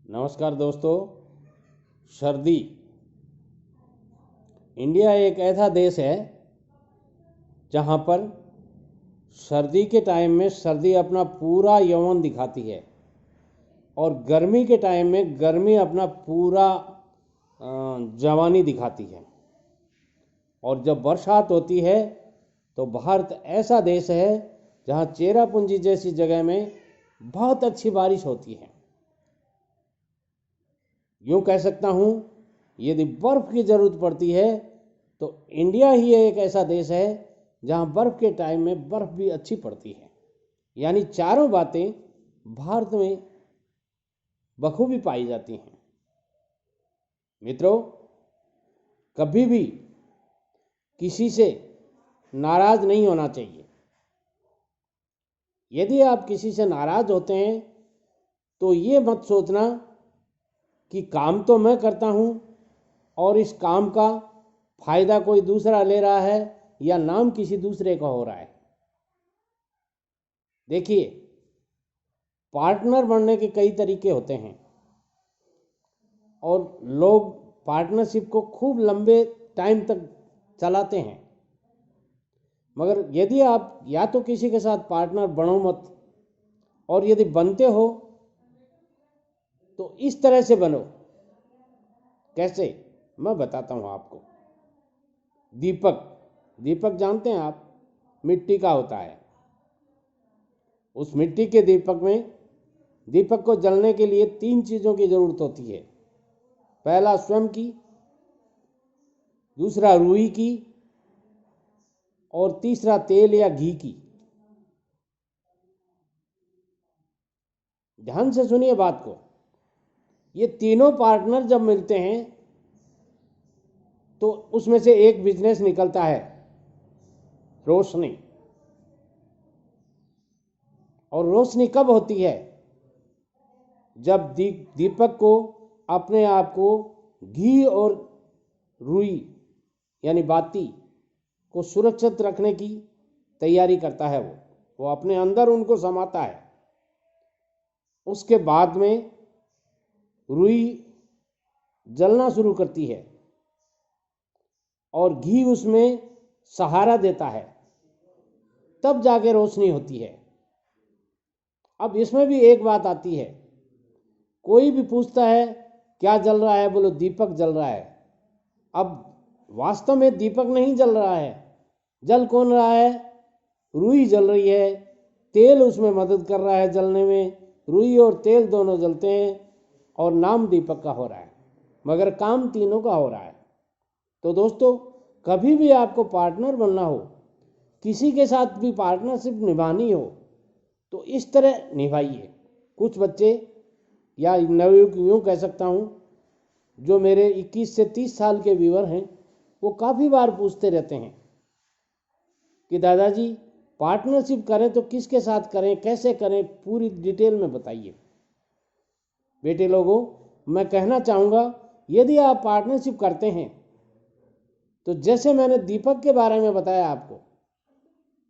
नमस्कार दोस्तों। सर्दी। इंडिया एक ऐसा देश है जहाँ पर सर्दी के टाइम में सर्दी अपना पूरा यौवन दिखाती है और गर्मी के टाइम में गर्मी अपना पूरा जवानी दिखाती है। और जब बरसात होती है तो भारत ऐसा देश है जहाँ चेरापूंजी जैसी जगह में बहुत अच्छी बारिश होती है। यूँ कह सकता हूँ, यदि बर्फ़ की ज़रूरत पड़ती है तो इंडिया ही एक ऐसा देश है जहाँ बर्फ़ के टाइम में बर्फ़ भी अच्छी पड़ती है। यानी चारों बातें भारत में बखूबी पाई जाती हैं। मित्रों, कभी भी किसी से नाराज़ नहीं होना चाहिए। यदि आप किसी से नाराज़ होते हैं तो ये मत सोचना कि काम तो मैं करता हूँ और इस काम का फ़ायदा कोई दूसरा ले रहा है या नाम किसी दूसरे का हो रहा है। देखिए, पार्टनर बनने के कई तरीके होते हैं और लोग पार्टनरशिप को खूब लंबे टाइम तक चलाते हैं। मगर यदि आप या तो किसी के साथ पार्टनर बनो मत, और यदि बनते हो तो इस तरह से बनो। कैसे, मैं बताता हूँ आपको। दीपक जानते हैं आप, मिट्टी का होता है। उस मिट्टी के दीपक को जलने के लिए 3 चीज़ों की ज़रूरत होती है। पहला स्वयं की, दूसरा रुई की और तीसरा तेल या घी की। ध्यान से सुनिए बात को। ये तीनों पार्टनर जब मिलते हैं तो उसमें से एक बिजनेस निकलता है, रोशनी। और रोशनी कब होती है? जब दीपक को अपने आप को घी और रुई यानी बाती को सुरक्षित रखने की तैयारी करता है। वो अपने अंदर उनको समाता है। उसके बाद में रुई जलना शुरू करती है और घी उसमें सहारा देता है, तब जाके रोशनी होती है। अब इसमें भी एक बात आती है, कोई भी पूछता है क्या जल रहा है, बोलो दीपक जल रहा है। अब वास्तव में दीपक नहीं जल रहा है, जल कौन रहा है? रुई जल रही है। तेल उसमें मदद कर रहा है जलने में। रुई और तेल दोनों जलते हैं और नाम दीपक का हो रहा है, मगर काम तीनों का हो रहा है। तो दोस्तों, कभी भी आपको पार्टनर बनना हो, किसी के साथ भी पार्टनरशिप निभानी हो, तो इस तरह निभाइए। कुछ बच्चे या नवयुवक, यूँ कह सकता हूँ, जो मेरे 21 से 30 साल के व्यूअर हैं, वो काफ़ी बार पूछते रहते हैं कि दादाजी पार्टनरशिप करें तो किसके साथ करें, कैसे करें, पूरी डिटेल में बताइए। बेटे लोगों, मैं कहना चाहूँगा, यदि आप पार्टनरशिप करते हैं तो जैसे मैंने दीपक के बारे में बताया आपको,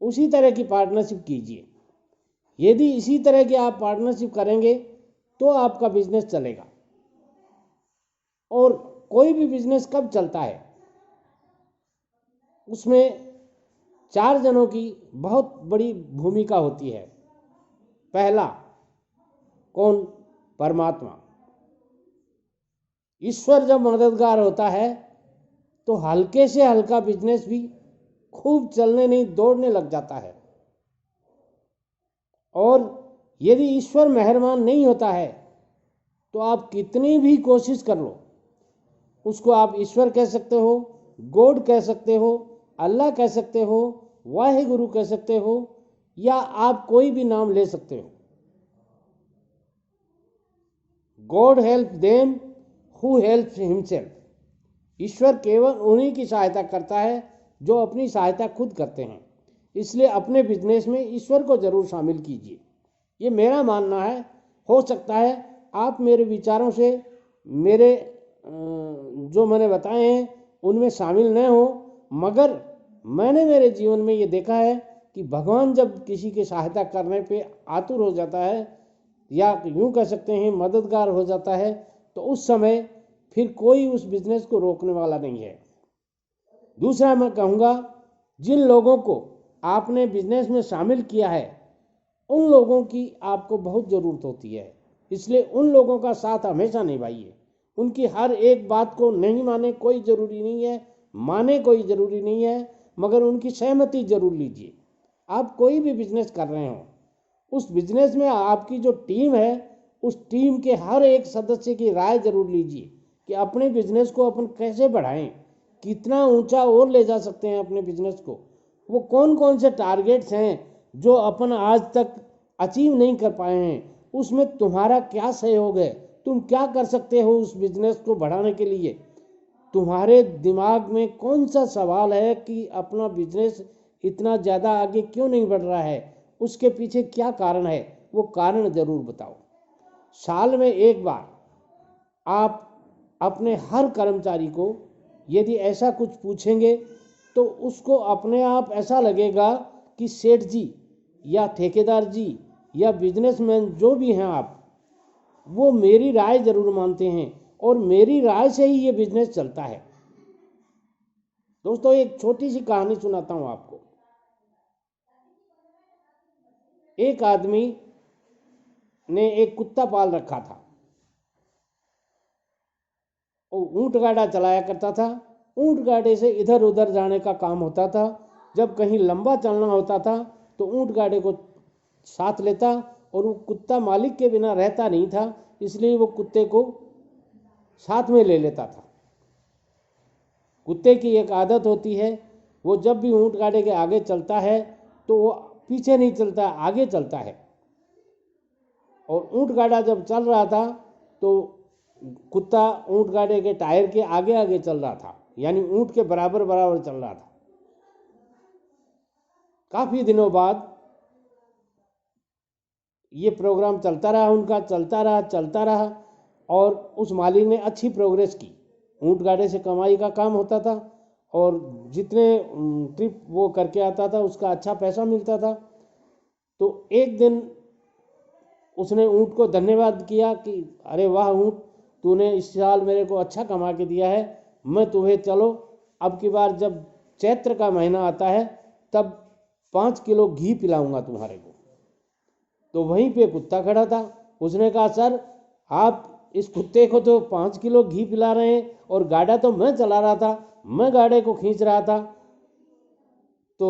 उसी तरह की पार्टनरशिप कीजिए। यदि इसी तरह की आप पार्टनरशिप करेंगे तो आपका बिजनेस चलेगा। और कोई भी बिजनेस कब चलता है, उसमें 4 जनों की बहुत बड़ी भूमिका होती है। पहला कौन? परमात्मा। ईश्वर जब मददगार होता है तो हल्के से हल्का बिजनेस भी खूब चलने नहीं, दौड़ने लग जाता है। और यदि ईश्वर मेहरबान नहीं होता है तो आप कितनी भी कोशिश कर लो, उसको आप ईश्वर कह सकते हो, गॉड कह सकते हो, अल्लाह कह सकते हो, वाहिगुरु कह सकते हो, या आप कोई भी नाम ले सकते हो। God help them who help himself. ईश्वर केवल उन्हीं की सहायता करता है जो अपनी सहायता खुद करते हैं। इसलिए अपने बिजनेस में ईश्वर को जरूर शामिल कीजिए। ये मेरा मानना है। हो सकता है आप मेरे विचारों से, मेरे जो मैंने बताए हैं उनमें शामिल न हो, मगर मैंने मेरे जीवन में ये देखा है कि भगवान जब किसी की सहायता करने पे आतुर हो जाता है या यूँ कह सकते हैं मददगार हो जाता है, तो उस समय फिर कोई उस बिजनेस को रोकने वाला नहीं है। दूसरा मैं कहूँगा, जिन लोगों को आपने बिजनेस में शामिल किया है उन लोगों की आपको बहुत ज़रूरत होती है, इसलिए उन लोगों का साथ हमेशा निभाइए। उनकी हर एक बात को नहीं माने कोई ज़रूरी नहीं है, माने कोई ज़रूरी नहीं है, मगर उनकी सहमति ज़रूर लीजिए। आप कोई भी बिजनेस कर रहे हो, उस बिजनेस में आपकी जो टीम है उस टीम के हर एक सदस्य की राय जरूर लीजिए कि अपने बिजनेस को अपन कैसे बढ़ाएं, कितना ऊंचा और ले जा सकते हैं अपने बिजनेस को, वो कौन कौन से टारगेट्स हैं जो अपन आज तक अचीव नहीं कर पाए हैं, उसमें तुम्हारा क्या सहयोग है, तुम क्या कर सकते हो उस बिजनेस को बढ़ाने के लिए। तुम्हारे दिमाग में कौन सा सवाल है कि अपना बिजनेस इतना ज़्यादा आगे क्यों नहीं बढ़ रहा है, उसके पीछे क्या कारण है, वो कारण ज़रूर बताओ। साल में एक बार आप अपने हर कर्मचारी को यदि ऐसा कुछ पूछेंगे तो उसको अपने आप ऐसा लगेगा कि सेठ जी या ठेकेदार जी या बिजनेसमैन जो भी हैं आप, वो मेरी राय ज़रूर मानते हैं और मेरी राय से ही ये बिजनेस चलता है। दोस्तों, एक छोटी सी कहानी सुनाता हूँ आपको। एक आदमी ने एक कुत्ता पाल रखा था। वो ऊंट गाड़ा चलाया करता था। ऊंट गाड़े से इधर उधर जाने का काम होता था। जब कहीं लंबा चलना होता था तो ऊंट गाड़े को साथ लेता, और वो कुत्ता मालिक के बिना रहता नहीं था, इसलिए वो कुत्ते को साथ में ले लेता था। कुत्ते की एक आदत होती है, वो जब भी ऊंट गाड़े के आगे चलता है तो वो पीछे नहीं चलता, आगे चलता है। और ऊंट गाड़ा जब चल रहा था तो कुत्ता ऊंट गाड़े के टायर के आगे आगे चल रहा था, यानी ऊंट के बराबर बराबर चल रहा था। काफी दिनों बाद ये प्रोग्राम चलता रहा, उनका चलता रहा और उस मालिक ने अच्छी प्रोग्रेस की। ऊंट गाड़े से कमाई का काम होता था और जितने ट्रिप वो करके आता था उसका अच्छा पैसा मिलता था। तो एक दिन उसने ऊंट को धन्यवाद किया कि अरे वाह ऊंट, तूने इस साल मेरे को अच्छा कमा के दिया है, मैं तुम्हें चलो अब की बार जब चैत्र का महीना आता है तब 5 किलो घी पिलाऊंगा तुम्हारे को। तो वहीं पे कुत्ता खड़ा था। उसने कहा सर, आप इस कुत्ते को तो 5 किलो घी पिला रहे हैं और गाड़ा तो मैं चला रहा था, मैं गाड़े को खींच रहा था, तो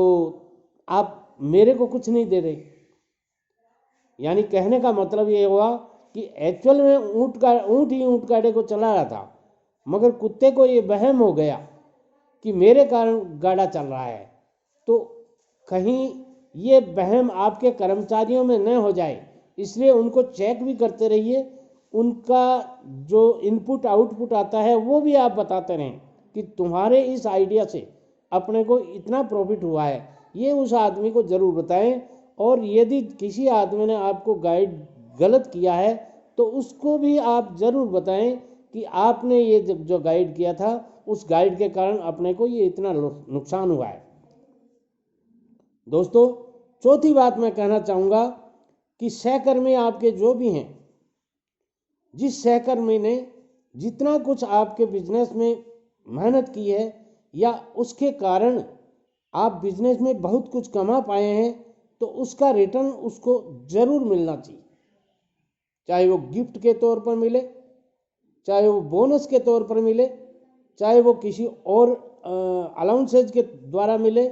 आप मेरे को कुछ नहीं दे रहे। यानी कहने का मतलब ये हुआ कि एक्चुअल में ऊंट ही ऊंट गाड़े को चला रहा था, मगर कुत्ते को ये वहम हो गया कि मेरे कारण गाड़ा चल रहा है। तो कहीं ये वहम आपके कर्मचारियों में न हो जाए, इसलिए उनको चेक भी करते रहिए। उनका जो इनपुट आउटपुट आता है वो भी आप बताते रहें कि तुम्हारे इस आइडिया से अपने को इतना प्रॉफिट हुआ है, ये उस आदमी को ज़रूर बताएं। और यदि किसी आदमी ने आपको गाइड गलत किया है तो उसको भी आप ज़रूर बताएं कि आपने ये जो गाइड किया था उस गाइड के कारण अपने को ये इतना नुकसान हुआ है। दोस्तों, चौथी बात मैं कहना चाहूँगा कि सहकर्मी आपके जो भी हैं, जिस सहकर्मी ने जितना कुछ आपके बिजनेस में मेहनत की है या उसके कारण आप बिजनेस में बहुत कुछ कमा पाए हैं, तो उसका रिटर्न उसको ज़रूर मिलना चाहिए। चाहे वो गिफ्ट के तौर पर मिले, चाहे वो बोनस के तौर पर मिले, चाहे वो किसी और अलाउंसेज के द्वारा मिले,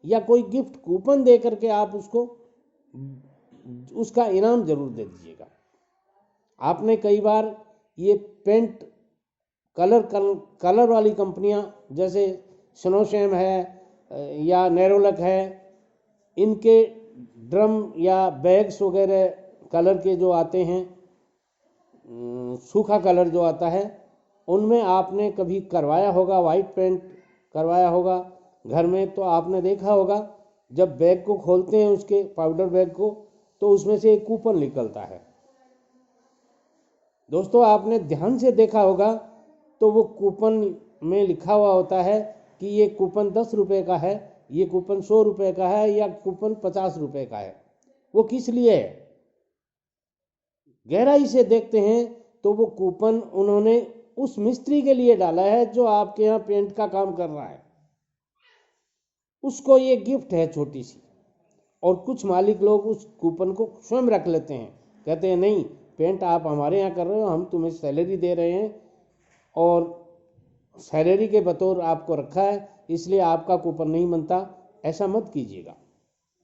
या कोई गिफ्ट कूपन दे करके आप उसको उसका इनाम ज़रूर दे दीजिएगा। आपने कई बार ये पेंट कलर वाली कंपनियां जैसे स्नोशैम है या नेरोलक है, इनके ड्रम या बैग्स वगैरह कलर के जो आते हैं, सूखा कलर जो आता है, उनमें आपने कभी करवाया होगा, वाइट पेंट करवाया होगा घर में, तो आपने देखा होगा जब बैग को खोलते हैं उसके पाउडर बैग को, तो उसमें से एक कूपन निकलता है। दोस्तों, आपने ध्यान से देखा होगा तो वो कूपन में लिखा हुआ होता है कि ये कूपन 10 रुपये का है, ये कूपन 100 रुपये का है, या कूपन 50 रुपये का है। वो किस लिए है? गहराई से देखते हैं तो वो कूपन उन्होंने उस मिस्त्री के लिए डाला है जो आपके यहाँ पेंट का काम कर रहा है, उसको ये गिफ्ट है छोटी सी। और कुछ मालिक लोग उस कूपन को स्वयं रख लेते हैं, कहते हैं नहीं पेंट आप हमारे यहाँ कर रहे हो, हम तुम्हें सैलरी दे रहे हैं और सैलरी के बतौर आपको रखा है, इसलिए आपका कूपन नहीं बनता। ऐसा मत कीजिएगा।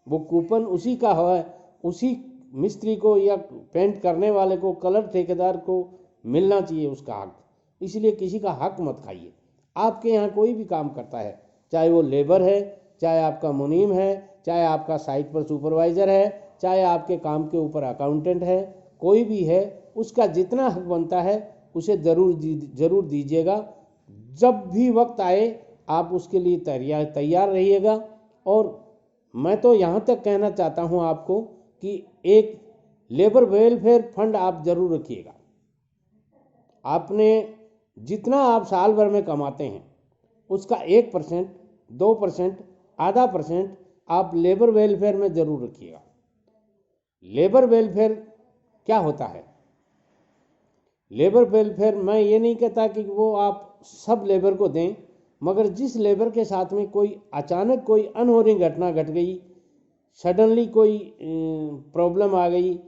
वो कूपन उसी का है, उसी मिस्त्री को या पेंट करने वाले को, कलर ठेकेदार को मिलना चाहिए उसका हक। इसलिए किसी का हक मत खाइए। आपके यहाँ कोई भी काम करता है, चाहे वो लेबर है, चाहे आपका मुनीम है, चाहे आपका साइट पर सुपरवाइज़र है, चाहे आपके काम के ऊपर अकाउंटेंट है, कोई भी है, उसका जितना हक बनता है उसे ज़रूर दीजिएगा। जब भी वक्त आए आप उसके लिए तैयार रहिएगा। और मैं तो यहाँ तक कहना चाहता हूँ आपको कि एक लेबर वेलफेयर फंड आप ज़रूर रखिएगा। आपने जितना आप साल भर में कमाते हैं उसका 1%, 2%, आधा % आप लेबर वेलफेयर में ज़रूर रखिएगा। लेबर वेलफेयर क्या होता है? लेबर वेलफेयर, मैं ये नहीं कहता कि वो आप सब लेबर को दें, मगर जिस लेबर के साथ में कोई अचानक कोई अनहोनी घटना घट गई, सडनली कोई प्रॉब्लम आ गई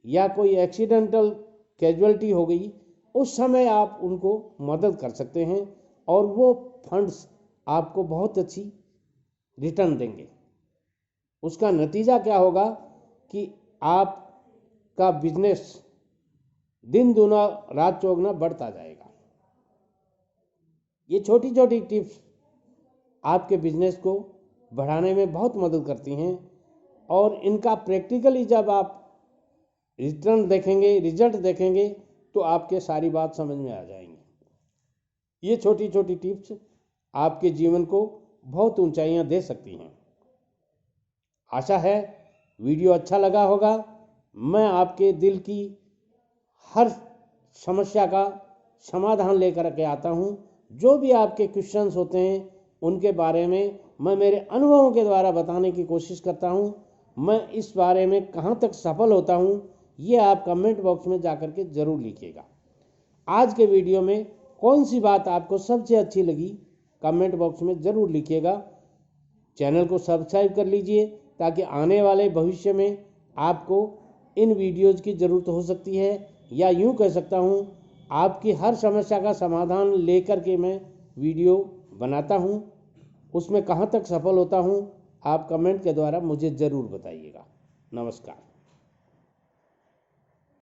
या कोई एक्सीडेंटल कैजुअलिटी हो गई, उस समय आप उनको मदद कर सकते हैं और वो फंड्स आपको बहुत अच्छी रिटर्न देंगे। उसका नतीजा क्या होगा कि आपका बिजनेस दिन दूना रात चौगुना बढ़ता जाएगा। ये छोटी छोटी टिप्स आपके बिजनेस को बढ़ाने में बहुत मदद करती हैं और इनका प्रैक्टिकली जब आप रिटर्न देखेंगे, रिजल्ट देखेंगे, तो आपके सारी बात समझ में आ जाएंगी। ये छोटी छोटी टिप्स आपके जीवन को बहुत ऊंचाइयां दे सकती हैं। आशा है वीडियो अच्छा लगा होगा। मैं आपके दिल की हर समस्या का समाधान लेकर के आता हूँ। जो भी आपके क्वेश्चंस होते हैं उनके बारे में मैं मेरे अनुभवों के द्वारा बताने की कोशिश करता हूँ। मैं इस बारे में कहाँ तक सफल होता हूँ ये आप कमेंट बॉक्स में जाकर के ज़रूर लिखिएगा। आज के वीडियो में कौन सी बात आपको सबसे अच्छी लगी कमेंट बॉक्स में ज़रूर लिखिएगा। चैनल को सब्सक्राइब कर लीजिए ताकि आने वाले भविष्य में आपको इन वीडियोज़ की ज़रूरत हो सकती है, या यूँ कह सकता हूँ आपकी हर समस्या का समाधान लेकर के मैं वीडियो बनाता हूँ। उसमें कहाँ तक सफल होता हूँ आप कमेंट के द्वारा मुझे ज़रूर बताइएगा। नमस्कार।